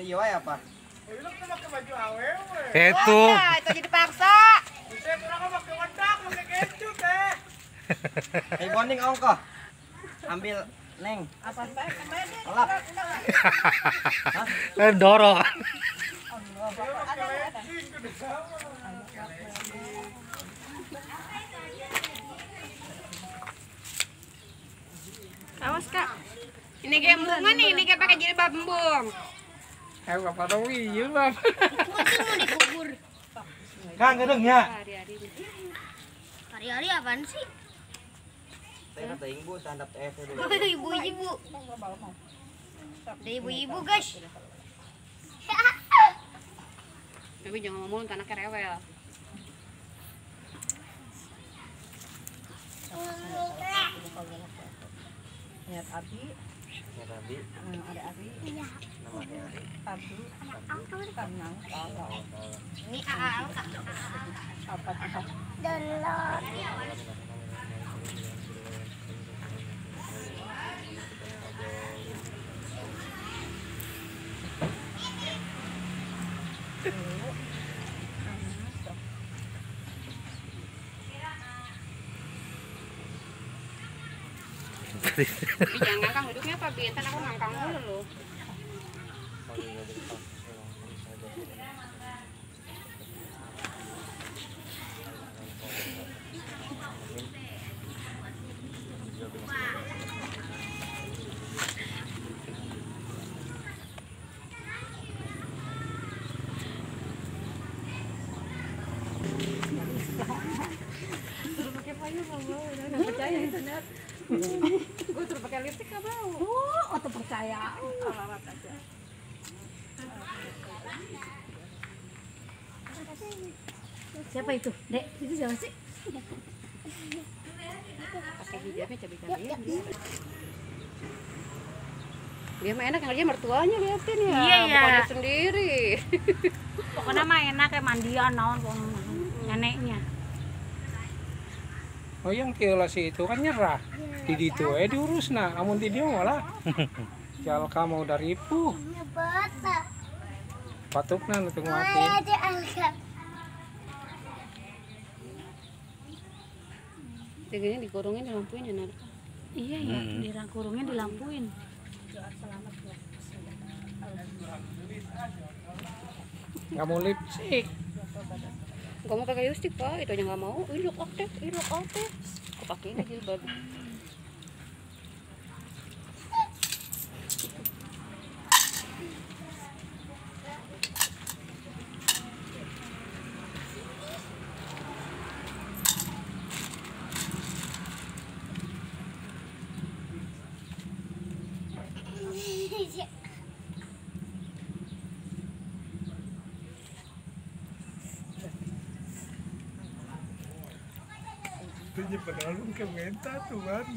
iyo ya apa? Lu kan pakai baju awewe. Itu. Itu jadi paksa. Saya kurang pakai wedak, pakai keju teh. Kayak bonding ongkoh. Ambil neng. Apa mbak? Olap. Dorong. Awas kak. Ini kayak embungan nih, ini kayak pakai jilbab embung. Bapak tahu iya bang. Mau dikubur. Kang gedeng ya. Hari-hari. Hari-hari apaan sih? Saya kata ibu standar TS dulu. Ibu-ibu. Ada ibu-ibu guys. Tapi jangan ngomong anaknya rewel. Lihat Abi, Ya tadi ada Abi, namanya Abi, Kanang, kalau Ini Aal. apa kita Tapi jangan ngangkang hidupnya apa, Bintan aku ngangkang dulu loh. Suruh pakai payung nggak mau, udah percaya internet. Gue suruh pakai lipstick nggak mau. oh tuh percaya Alat aja. siapa itu dek itu siapa sih Pakai hijabnya cabai-cabai. Dia mah enak ngerjain mertuanya, liatin ya. Iya, ya. Bukannya sendiri. Pokoknya mah enak kayak mandian naon neneknya. Oh yang kira si itu kan nyerah. Di itu diurus nah, amun di dia malah. Jal kamu dari ibu. Patukna nutung mati. Tiganya dikurungin, dilampuin ya, Nar. Iya ya, kurungnya dilampuin. Nggak mau lipstick. Gak mau pakai lipstick, Pak. Itu aja nggak mau. Ih, look out deh. Aku pakai ini jilbab. Itu padahal ke menta tuh kan.